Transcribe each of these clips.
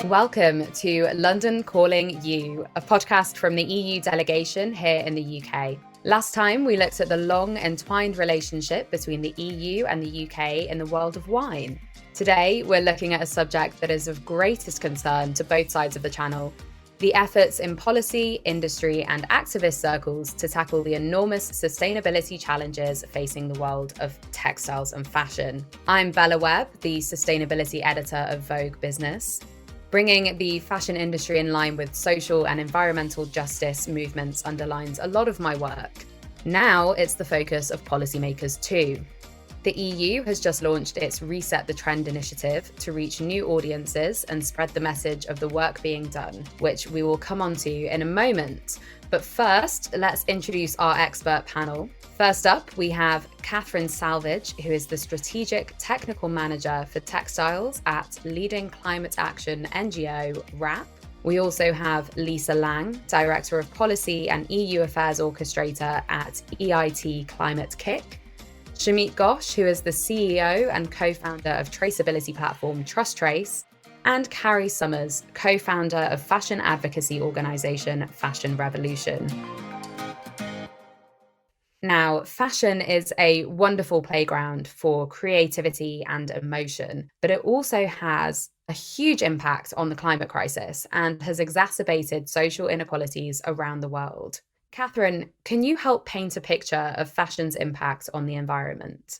Welcome to London Calling You, a podcast from the EU delegation here in the UK. Last time, we looked at the long entwined relationship between the EU and the UK in the world of wine. Today, we're looking at a subject that is of greatest concern to both sides of the channel: the efforts in policy, industry, and activist circles to tackle the enormous sustainability challenges facing the world of textiles and fashion. I'm Bella Webb, the sustainability editor of Vogue Business. Bringing the fashion industry in line with social and environmental justice movements underlines a lot of my work. Now it's the focus of policymakers too. The EU has just launched its Reset the Trend initiative to reach new audiences and spread the message of the work being done, which we will come on to in a moment. But first, let's introduce our expert panel. First up, we have Catherine Salvidge, who is the Strategic Technical Manager for Textiles at leading climate action NGO WRAP. We also have Lisa Lang, Director of Policy and EU Affairs Orchestrator at EIT Climate Kick. Shameek Ghosh, who is the CEO and co-founder of traceability platform TrustTrace, and Carrie Summers, co-founder of fashion advocacy organisation Fashion Revolution. Now, fashion is a wonderful playground for creativity and emotion, but it also has a huge impact on the climate crisis and has exacerbated social inequalities around the world. Catherine, can you help paint a picture of fashion's impact on the environment?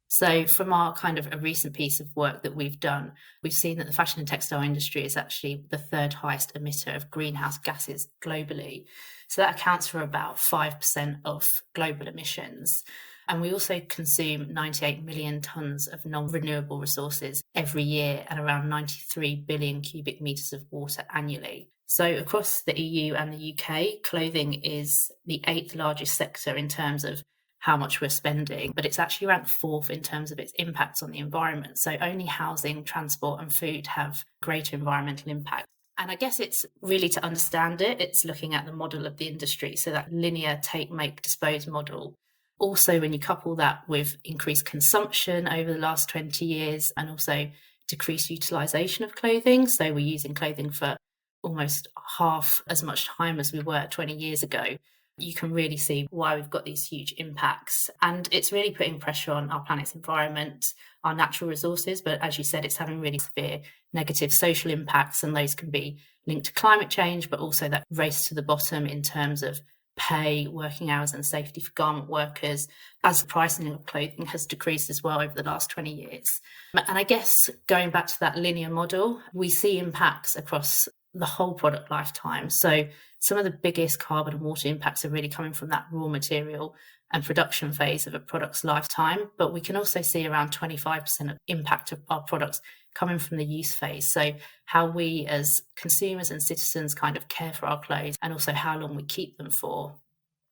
So from our kind of a recent piece of work that we've done, we've seen that the fashion and textile industry is actually the third highest emitter of greenhouse gases globally. So that accounts for about 5% of global emissions. And we also consume 98 million tonnes of non-renewable resources every year and around 93 billion cubic metres of water annually. So across the EU and the UK, clothing is the 8th largest sector in terms of how much we're spending, but it's actually ranked 4th in terms of its impacts on the environment. So only housing, transport and food have greater environmental impact. And I guess it's really, to understand it, it's looking at the model of the industry. So that linear take, make, dispose model. Also, when you couple that with increased consumption over the last 20 years and also decreased utilisation of clothing. So we're using clothing for almost half as much time as we were 20 years ago. You can really see why we've got these huge impacts. And it's really putting pressure on our planet's environment, our natural resources. But as you said, it's having really severe negative social impacts. And those can be linked to climate change, but also that race to the bottom in terms of pay, working hours and safety for garment workers, as the pricing of clothing has decreased as well over the last 20 years. And I guess going back to that linear model, we see impacts across the whole product lifetime. So some of the biggest carbon and water impacts are really coming from that raw material and production phase of a product's lifetime. But we can also see around 25% of impact of our products coming from the use phase. So how we as consumers and citizens kind of care for our clothes and also how long we keep them for.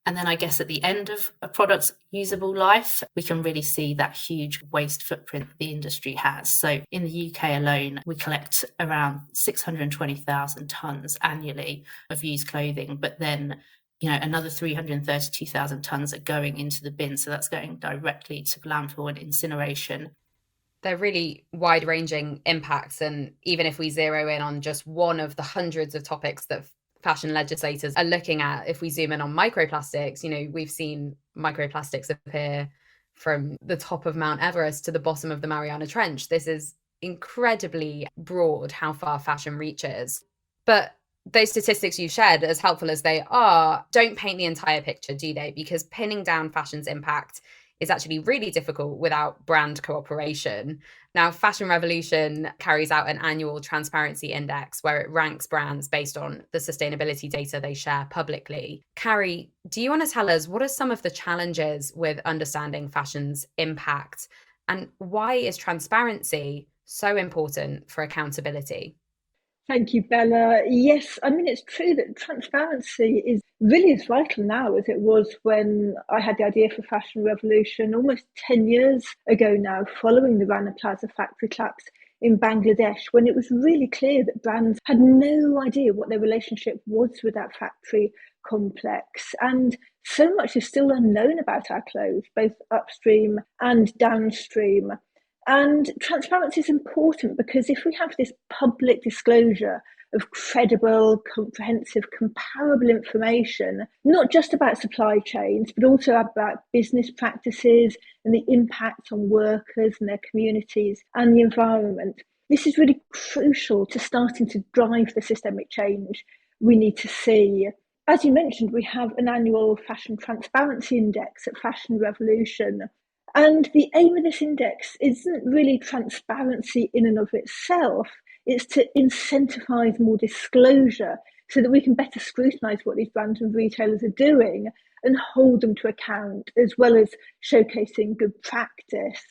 And then I guess at the end of a product's usable life, we can really see that huge waste footprint the industry has. So in the UK alone, we collect around 620,000 tonnes annually of used clothing, but then another 332,000 tonnes are going into the bin. So that's going directly to landfill and incineration. They're really wide-ranging impacts. And even if we zero in on just one of the hundreds of topics that fashion legislators are looking at, if we zoom in on microplastics, we've seen microplastics appear from the top of Mount Everest to the bottom of the Mariana Trench. This is incredibly broad how far fashion reaches. But those statistics you shared, as helpful as they are, don't paint the entire picture, do they? Because pinning down fashion's impact is actually really difficult without brand cooperation. Now, Fashion Revolution carries out an annual transparency index where it ranks brands based on the sustainability data they share publicly. Carrie, do you want to tell us what are some of the challenges with understanding fashion's impact, and why is transparency so important for accountability? Thank you, Bella. Yes, it's true that transparency is really as vital now as it was when I had the idea for Fashion Revolution almost 10 years ago now, following the Rana Plaza factory collapse in Bangladesh, when it was really clear that brands had no idea what their relationship was with that factory complex. And so much is still unknown about our clothes, both upstream and downstream. And transparency is important because if we have this public disclosure of credible, comprehensive, comparable information, not just about supply chains, but also about business practices and the impact on workers and their communities and the environment, this is really crucial to starting to drive the systemic change we need to see. As you mentioned, we have an annual fashion transparency index at Fashion Revolution. And the aim of this index isn't really transparency in and of itself, it's to incentivise more disclosure so that we can better scrutinise what these brands and retailers are doing and hold them to account, as well as showcasing good practice.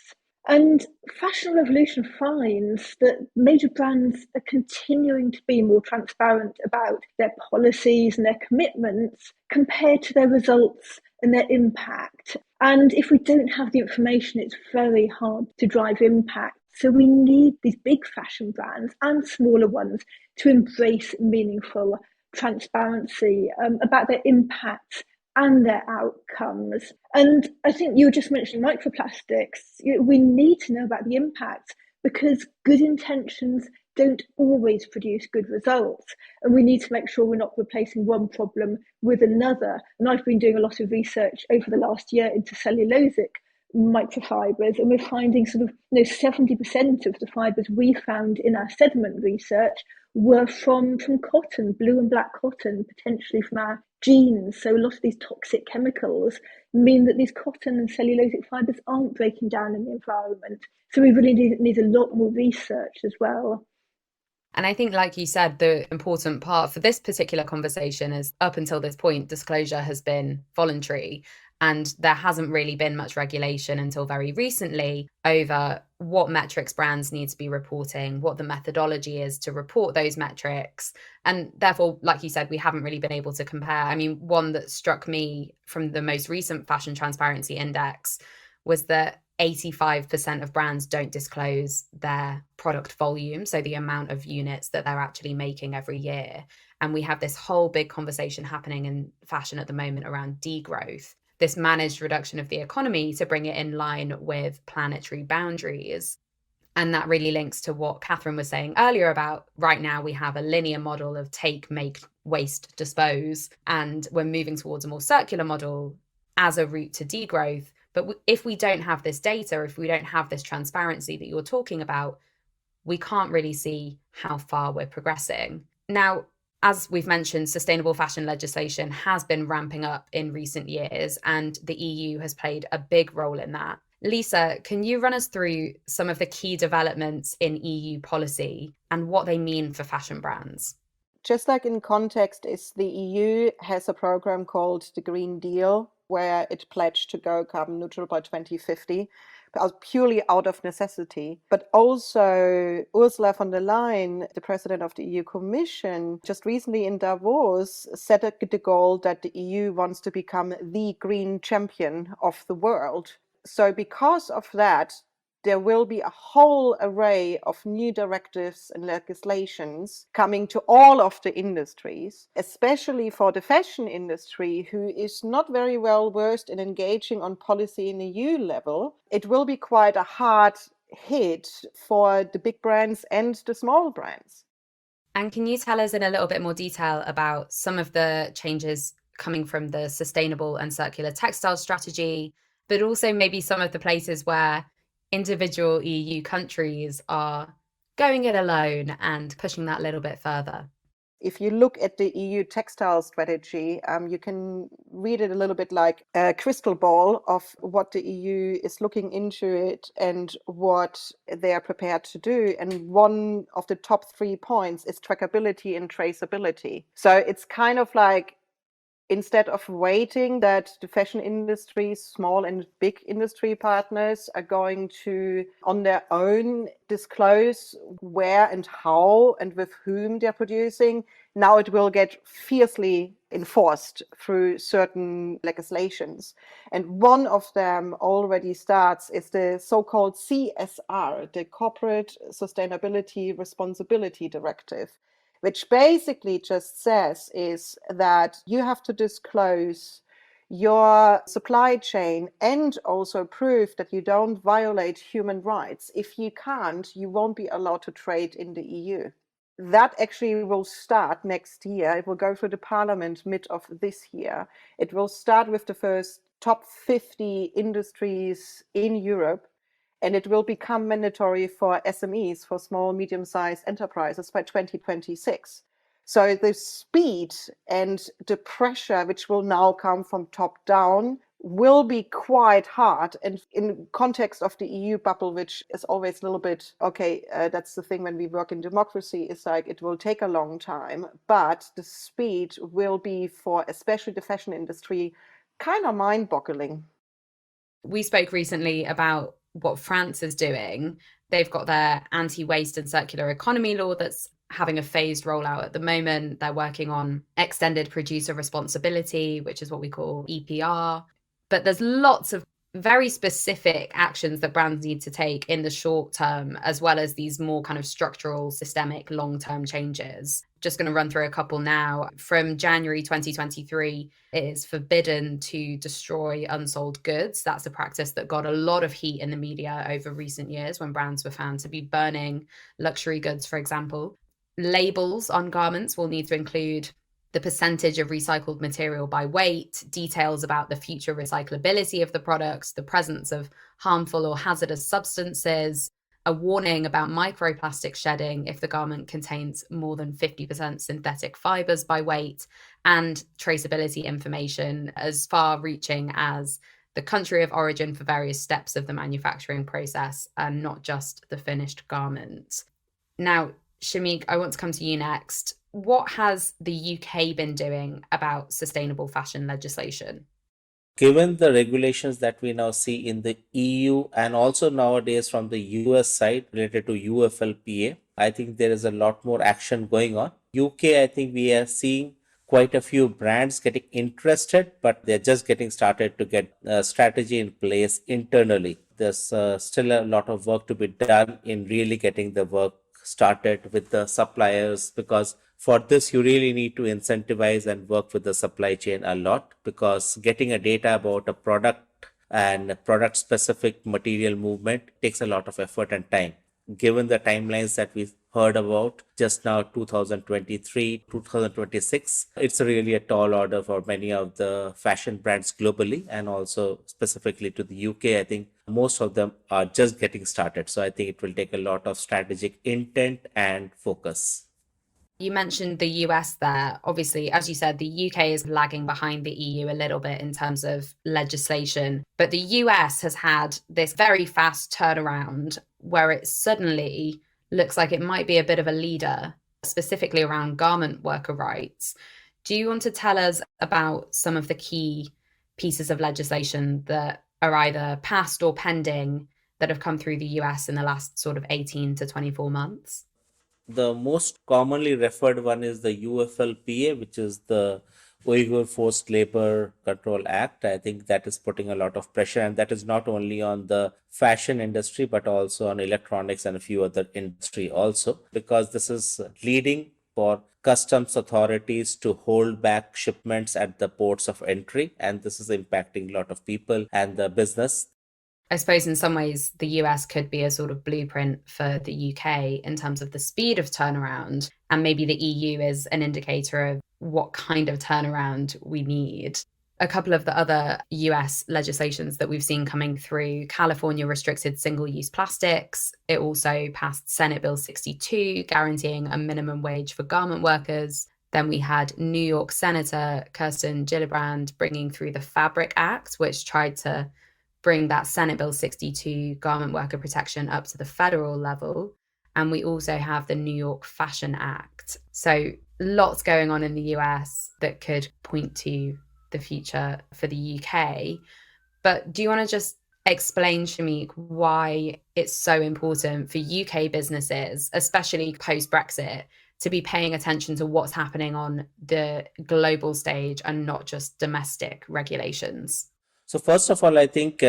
And Fashion Revolution finds that major brands are continuing to be more transparent about their policies and their commitments compared to their results and their impact. And if we don't have the information, it's very hard to drive impact. So we need these big fashion brands and smaller ones to embrace meaningful transparency about their impact and their outcomes. And I think you were just mentioning microplastics. We need to know about the impact because good intentions don't always produce good results. And we need to make sure we're not replacing one problem with another. And I've been doing a lot of research over the last year into cellulosic microfibers, and we're finding sort of 70% of the fibers we found in our sediment research were from cotton, blue and black cotton, potentially from our jeans. So a lot of these toxic chemicals mean that these cotton and cellulosic fibers aren't breaking down in the environment. So we really need a lot more research as well. And I think, like you said, the important part for this particular conversation is up until this point, disclosure has been voluntary. And there hasn't really been much regulation until very recently over what metrics brands need to be reporting, what the methodology is to report those metrics. And therefore, like you said, we haven't really been able to compare. I mean, one that struck me from the most recent Fashion Transparency Index was that 85% of brands don't disclose their product volume, so the amount of units that they're actually making every year. And we have this whole big conversation happening in fashion at the moment around degrowth, this managed reduction of the economy to bring it in line with planetary boundaries. And that really links to what Catherine was saying earlier about right now we have a linear model of take, make, waste, dispose, and we're moving towards a more circular model as a route to degrowth. But if we don't have this data, if we don't have this transparency that you're talking about, we can't really see how far we're progressing. Now, as we've mentioned, sustainable fashion legislation has been ramping up in recent years, and the EU has played a big role in that. Lisa, can you run us through some of the key developments in EU policy and what they mean for fashion brands? Just like in context, is the EU has a program called the Green Deal, where it pledged to go carbon neutral by 2050, purely out of necessity. But also Ursula von der Leyen, the president of the EU Commission, just recently in Davos set the goal that the EU wants to become the green champion of the world. So because of that, there will be a whole array of new directives and legislations coming to all of the industries, especially for the fashion industry, who is not very well versed in engaging on policy in EU level. It will be quite a hard hit for the big brands and the small brands. And can you tell us in a little bit more detail about some of the changes coming from the sustainable and circular textile strategy, but also maybe some of the places where individual EU countries are going it alone and pushing that a little bit further? If you look at the EU textile strategy, you can read it a little bit like a crystal ball of what the EU is looking into it and what they are prepared to do. And one of the top 3 points is trackability and traceability. So it's kind of like, instead of waiting that the fashion industry, small and big industry partners are going to, on their own, disclose where and how and with whom they're producing, now it will get fiercely enforced through certain legislations. And one of them already starts is the so-called CSR, the Corporate Sustainability Responsibility Directive, which basically just says is that you have to disclose your supply chain and also prove that you don't violate human rights. If you can't, you won't be allowed to trade in the EU. That actually will start next year. It will go through the parliament mid of this year. It will start with the first top 50 industries in Europe, and it will become mandatory for SMEs, for small, medium-sized enterprises by 2026. So the speed and the pressure, which will now come from top down, will be quite hard. And in context of the EU bubble, which is always a little bit, okay, that's the thing when we work in democracy, is like it will take a long time, but the speed will be, for especially the fashion industry, kind of mind-boggling. We spoke recently about what France is doing. They've got their anti-waste and circular economy law that's having a phased rollout at the moment. They're working on extended producer responsibility, which is what we call EPR. But there's lots of very specific actions that brands need to take in the short term, as well as these more kind of structural, systemic, long-term changes. Just going to run through a couple now. From January 2023, it is forbidden to destroy unsold goods. That's a practice that got a lot of heat in the media over recent years when brands were found to be burning luxury goods, for example. Labels on garments will need to include the percentage of recycled material by weight, details about the future recyclability of the products, the presence of harmful or hazardous substances, a warning about microplastic shedding if the garment contains more than 50% synthetic fibers by weight, and traceability information as far-reaching as the country of origin for various steps of the manufacturing process and not just the finished garment. Now, Shameek, I want to come to you next. What has the UK been doing about sustainable fashion legislation? Given the regulations that we now see in the EU and also nowadays from the US side related to UFLPA, I think there is a lot more action going on. UK, I think we are seeing quite a few brands getting interested, but they're just getting started to get a strategy in place internally. There's still a lot of work to be done in really getting the work started with the suppliers, because for this you really need to incentivize and work with the supply chain a lot, because getting a data about a product and product specific material movement takes a lot of effort and time. Given the timelines that we heard about just now, 2023, 2026, it's really a tall order for many of the fashion brands globally, and also specifically to the UK. I think most of them are just getting started. So I think it will take a lot of strategic intent and focus. You mentioned the US there. Obviously, as you said, the UK is lagging behind the EU a little bit in terms of legislation, but the US has had this very fast turnaround where it suddenly looks like it might be a bit of a leader, specifically around garment worker rights. Do you want to tell us about some of the key pieces of legislation that are either passed or pending that have come through the US in the last sort of 18 to 24 months? The most commonly referred one is the UFLPA, which is the Uyghur Forced Labor Control Act. I think that is putting a lot of pressure, and that is not only on the fashion industry, but also on electronics and a few other industry also, because this is leading for customs authorities to hold back shipments at the ports of entry. And this is impacting a lot of people and the business. I suppose in some ways, the US could be a sort of blueprint for the UK in terms of the speed of turnaround. And maybe the EU is an indicator of what kind of turnaround we need. A couple of the other US legislations that we've seen coming through: California restricted single-use plastics. It also passed Senate Bill 62, guaranteeing a minimum wage for garment workers. Then we had New York Senator Kirsten Gillibrand bringing through the Fabric Act, which tried to bring that Senate Bill 62 garment worker protection up to the federal level. And we also have the New York Fashion Act. So lots going on in the US that could point to the future for the UK. But do you want to just explain, Shameek, why it's so important for UK businesses, especially post-Brexit, to be paying attention to what's happening on the global stage and not just domestic regulations? So first of all, I think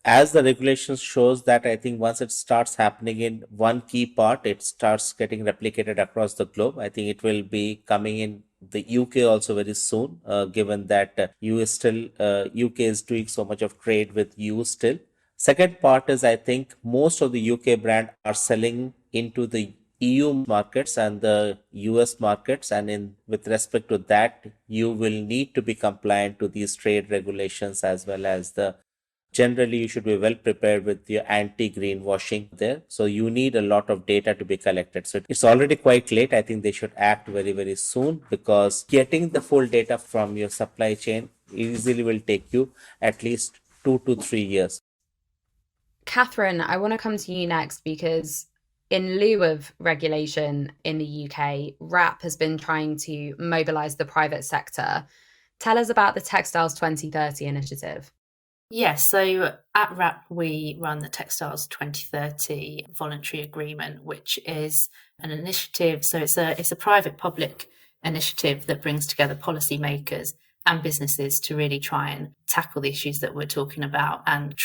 as the regulations shows that, I think once it starts happening in one key part, it starts getting replicated across the globe. I think it will be coming in the UK also very soon, given that UK is doing so much of trade with EU still. Second part is, I think most of the UK brand are selling into the EU markets and the US markets, and in with respect to that, you will need to be compliant to these trade regulations, as well as the generally you should be well prepared with your anti-greenwashing there. So you need a lot of data to be collected. So it's already quite late. I think they should act very, very soon, because getting the full data from your supply chain easily will take you at least 2 to 3 years. Catherine, I want to come to you next, because in lieu of regulation in the UK, WRAP has been trying to mobilise the private sector. Tell us about the Textiles 2030 initiative. Yes, so at WRAP, we run the Textiles 2030 voluntary agreement, which is an initiative. So it's a private-public initiative that brings together policymakers and businesses to really try and tackle the issues that we're talking about and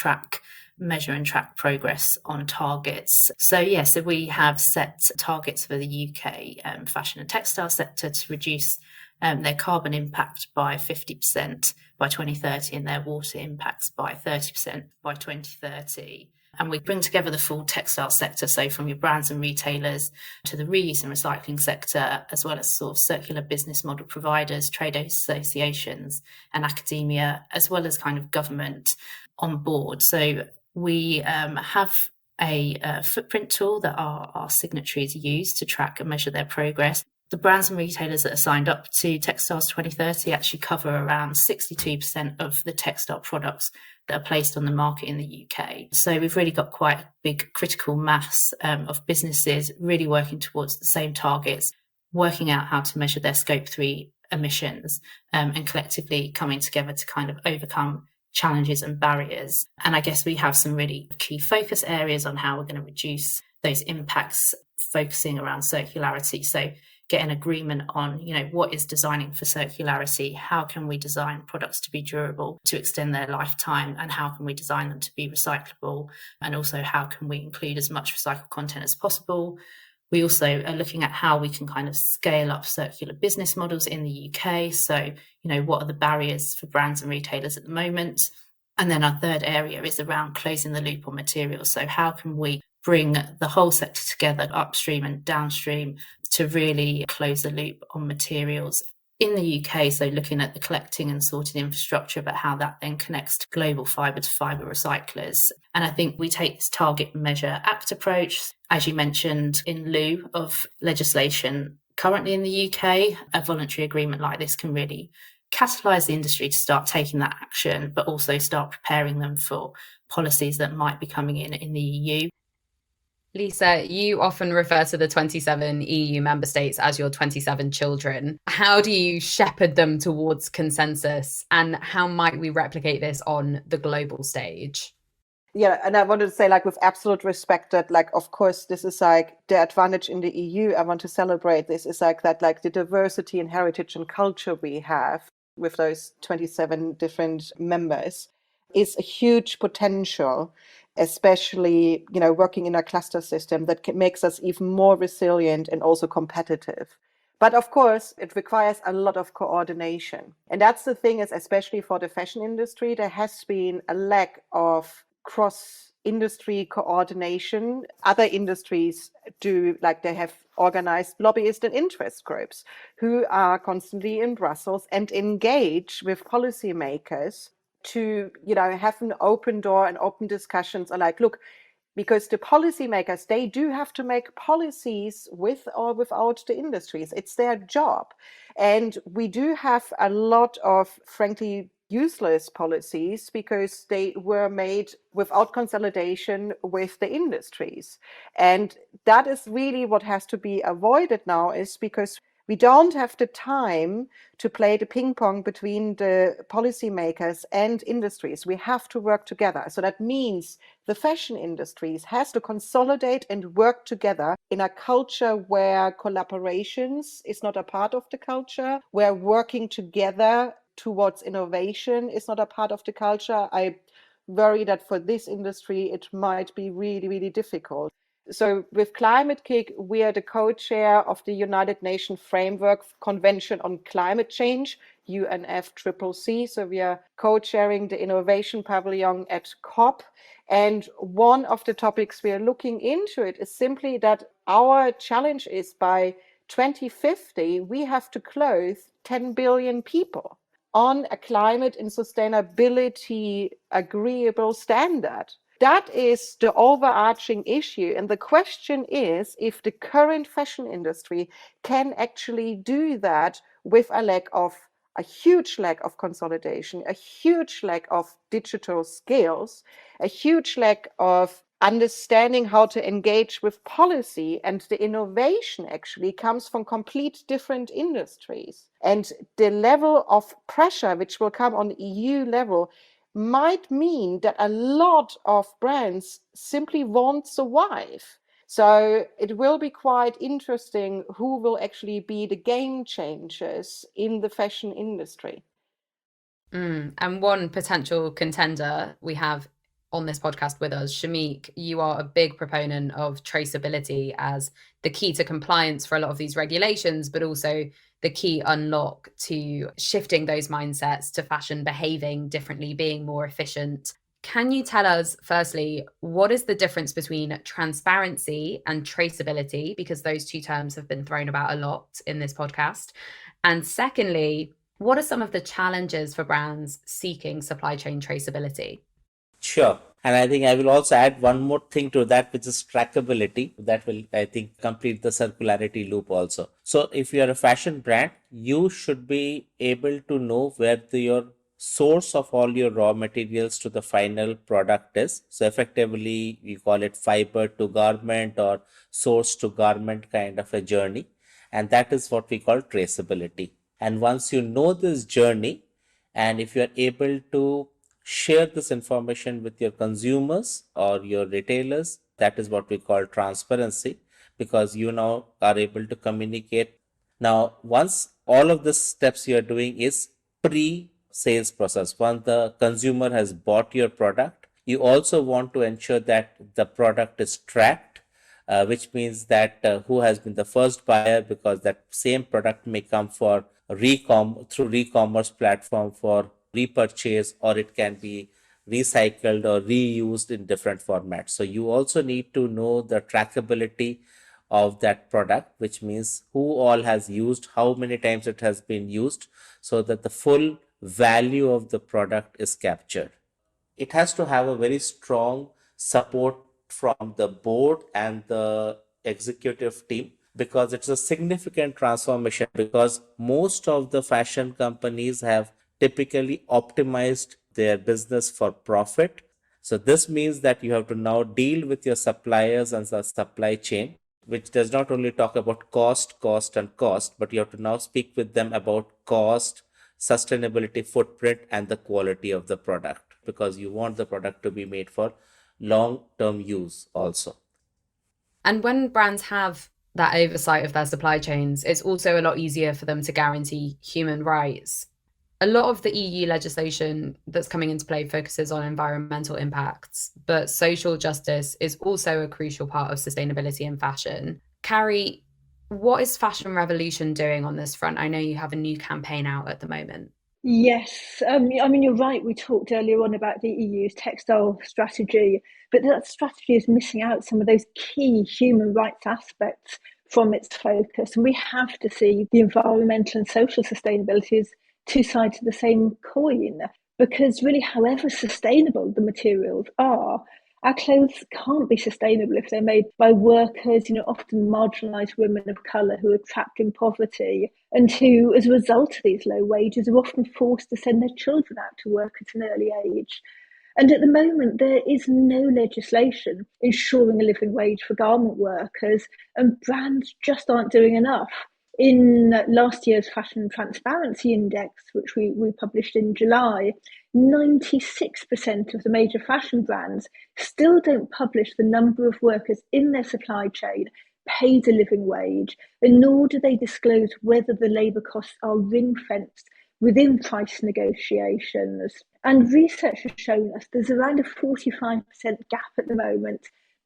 measure and track progress on targets. So we have set targets for the UK fashion and textile sector to reduce their carbon impact by 50% by 2030 and their water impacts by 30% by 2030. And we bring together the full textile sector, so from your brands and retailers to the reuse and recycling sector, as well as sort of circular business model providers, trade associations and academia, as well as kind of government on board. So we have a footprint tool that our signatories use to track and measure their progress. The brands and retailers that are signed up to Textiles 2030 actually cover around 62% of the textile products that are placed on the market in the UK. So we've really got quite a big critical mass of businesses really working towards the same targets, working out how to measure their Scope 3 emissions and collectively coming together to kind of overcome challenges and barriers. And I guess we have some really key focus areas on how we're going to reduce those impacts, focusing around circularity. So get an agreement on, what is designing for circularity? How can we design products to be durable, to extend their lifetime? And how can we design them to be recyclable? And also, how can we include as much recycled content as possible? We also are looking at how we can kind of scale up circular business models in the UK. So, what are the barriers for brands and retailers at the moment? And then our third area is around closing the loop on materials. So how can we bring the whole sector together, upstream and downstream, to really close the loop on materials in the UK? So looking at the collecting and sorting infrastructure, but how that then connects to global fibre to fibre recyclers. And I think we take this target, measure, act approach, as you mentioned, in lieu of legislation currently in the UK. A voluntary agreement like this can really catalyse the industry to start taking that action, but also start preparing them for policies that might be coming in the EU. Lisa, you often refer to the 27 EU member states as your 27 children. How do you shepherd them towards consensus, and how might we replicate this on the global stage? Yeah, and I wanted to say, with absolute respect, that, of course, this is the advantage in the EU. I want to celebrate this is that, the diversity and heritage and culture we have with those 27 different members is a huge potential, especially, working in a cluster system that makes us even more resilient and also competitive. But of course, it requires a lot of coordination. And that's the thing is, especially for the fashion industry, there has been a lack of cross-industry coordination. Other industries do, they have organized lobbyist and interest groups who are constantly in Brussels and engage with policymakers to, have an open door and open discussions on look, because the policymakers, they do have to make policies with or without the industries. It's their job. And we do have a lot of, frankly, useless policies because they were made without consolidation with the industries. And that is really what has to be avoided now, is because we don't have the time to play the ping pong between the policymakers and industries. We have to work together. So that means the fashion industries has to consolidate and work together in a culture where collaborations is not a part of the culture, where working together towards innovation is not a part of the culture. I worry that for this industry, it might be really, really difficult. So with Climate Kick, we are the co-chair of the United Nations Framework Convention on Climate Change, UNFCCC. So we are co-chairing the Innovation Pavilion at COP. And one of the topics we are looking into it is simply that our challenge is by 2050, we have to clothe 10 billion people on a climate and sustainability agreeable standard. That is the overarching issue. And the question is if the current fashion industry can actually do that with a huge lack of consolidation, a huge lack of digital skills, a huge lack of understanding how to engage with policy, and the innovation actually comes from complete different industries. And the level of pressure which will come on EU level might mean that a lot of brands simply won't survive. So it will be quite interesting who will actually be the game changers in the fashion industry. And one potential contender we have on this podcast with us, Shameek, you are a big proponent of traceability as the key to compliance for a lot of these regulations, but also the key unlock to shifting those mindsets to fashion behaving differently, being more efficient. Can you tell us, firstly, what is the difference between transparency and traceability? Because those two terms have been thrown about a lot in this podcast. And secondly, what are some of the challenges for brands seeking supply chain traceability? Sure. And I think I will also add one more thing to that, which is trackability. That will, I think, complete the circularity loop also. So if you are a fashion brand, you should be able to know where your source of all your raw materials to the final product is. So effectively, we call it fiber to garment or source to garment kind of a journey. And that is what we call traceability. And once you know this journey, and if you are able to share this information with your consumers or your retailers, that is what we call transparency, because you now are able to communicate. Now, once all of the steps you are doing is pre-sales process, once the consumer has bought your product, you also want to ensure that the product is tracked, which means that who has been the first buyer, because that same product may come for through re-commerce platform for repurchase, or it can be recycled or reused in different formats. So you also need to know the trackability of that product, which means who all has used, how many times it has been used, so that the full value of the product is captured. It has to have a very strong support from the board and the executive team, because it's a significant transformation, because most of the fashion companies have typically optimized their business for profit. So this means that you have to now deal with your suppliers and the supply chain, which does not only talk about cost, and cost, but you have to now speak with them about cost, sustainability footprint, and the quality of the product, because you want the product to be made for long-term use also. And when brands have that oversight of their supply chains, it's also a lot easier for them to guarantee human rights. A lot of the EU legislation that's coming into play focuses on environmental impacts, but social justice is also a crucial part of sustainability in fashion. Carrie, what is Fashion Revolution doing on this front? I know you have a new campaign out at the moment. Yes, I mean, you're right. We talked earlier on about the EU's textile strategy, but that strategy is missing out some of those key human rights aspects from its focus. And we have to see the environmental and social sustainability as two sides of the same coin, because really, however sustainable the materials are, our clothes can't be sustainable if they're made by workers, often marginalised women of colour who are trapped in poverty, and who, as a result of these low wages, are often forced to send their children out to work at an early age. And at the moment, there is no legislation ensuring a living wage for garment workers, and brands just aren't doing enough. In last year's Fashion Transparency Index, which we published in July, 96% of the major fashion brands still don't publish the number of workers in their supply chain paid a living wage, and nor do they disclose whether the labour costs are ring-fenced within price negotiations. And research has shown us there's around a 45% gap at the moment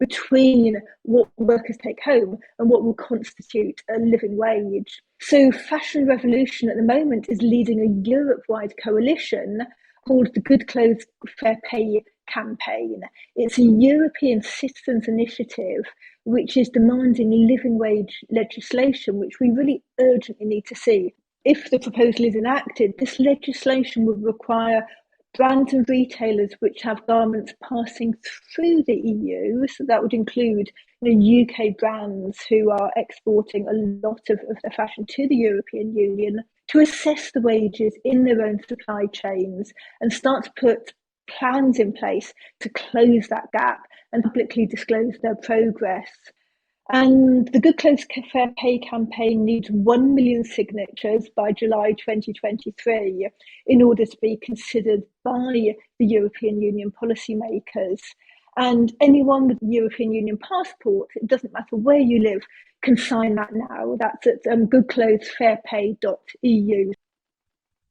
between what workers take home and what will constitute a living wage. So Fashion Revolution at the moment is leading a Europe-wide coalition called the Good Clothes Fair Pay campaign. It's a European citizens' initiative which is demanding living wage legislation, which we really urgently need to see. If the proposal is enacted, this legislation would require brands and retailers which have garments passing through the EU, so that would include UK brands who are exporting a lot of their fashion to the European Union, to assess the wages in their own supply chains and start to put plans in place to close that gap and publicly disclose their progress. And the Good Clothes Fair Pay campaign needs 1 million signatures by July 2023 in order to be considered by the European Union policymakers. And anyone with a European Union passport, it doesn't matter where you live, can sign that now. That's at goodclothesfairpay.eu.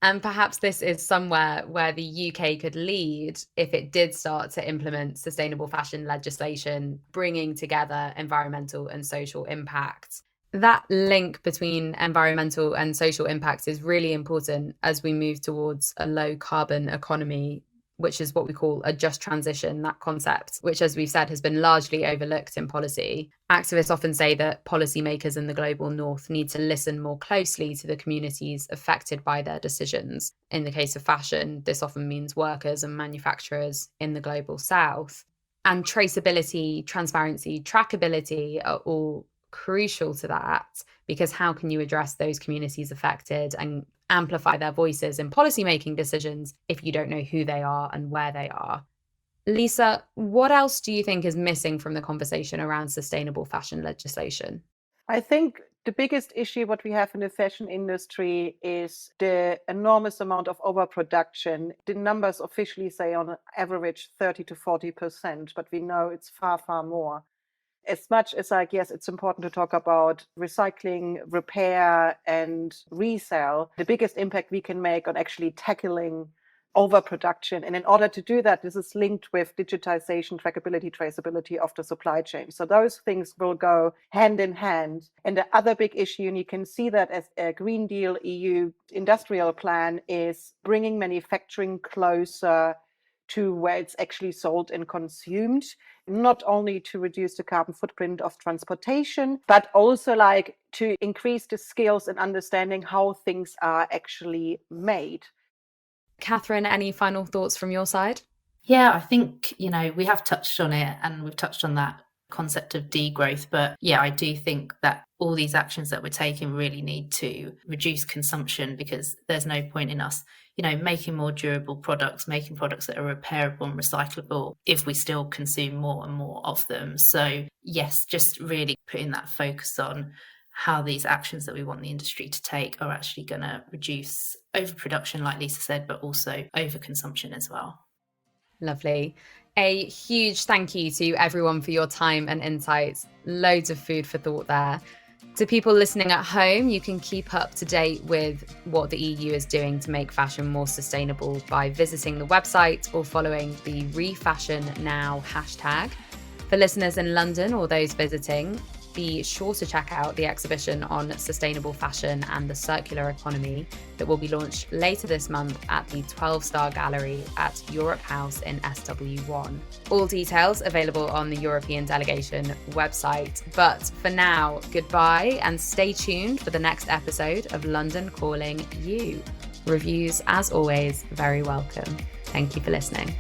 And perhaps this is somewhere where the UK could lead if it did start to implement sustainable fashion legislation, bringing together environmental and social impacts. That link between environmental and social impacts is really important as we move towards a low carbon economy, which is what we call a just transition, that concept, which, as we've said, has been largely overlooked in policy. Activists often say that policymakers in the global north need to listen more closely to the communities affected by their decisions. In the case of fashion, this often means workers and manufacturers in the global south. And traceability, transparency, trackability are all crucial to that, because how can you address those communities affected and amplify their voices in policymaking decisions if you don't know who they are and where they are? Lisa, what else do you think is missing from the conversation around sustainable fashion legislation? I think the biggest issue what we have in the fashion industry is the enormous amount of overproduction. The numbers officially say on average 30 to 40%, but we know it's far, far more. As much as yes, it's important to talk about recycling, repair, and resell, the biggest impact we can make on actually tackling overproduction. And in order to do that, this is linked with digitization, trackability, traceability of the supply chain. So those things will go hand in hand. And the other big issue, and you can see that as a Green Deal EU industrial plan, is bringing manufacturing closer to where it's actually sold and consumed, not only to reduce the carbon footprint of transportation, but also to increase the skills and understanding how things are actually made. Catherine, any final thoughts from your side? Yeah, I think, we have touched on it, and we've touched on that concept of degrowth. But yeah, I do think that all these actions that we're taking really need to reduce consumption, because there's no point in us making more durable products, making products that are repairable and recyclable if we still consume more and more of them. So yes, just really putting that focus on how these actions that we want the industry to take are actually going to reduce overproduction, like Lisa said, but also overconsumption as well. Lovely. A huge thank you to everyone for your time and insights. Loads of food for thought there. To people listening at home, you can keep up to date with what the EU is doing to make fashion more sustainable by visiting the website or following the ReFashionNow hashtag. For listeners in London or those visiting, be sure to check out the exhibition on sustainable fashion and the circular economy that will be launched later this month at the 12-Star Gallery at Europe House in SW1. All details available on the European Delegation website. But for now, goodbye and stay tuned for the next episode of London Calling You. Reviews, as always, very welcome. Thank you for listening.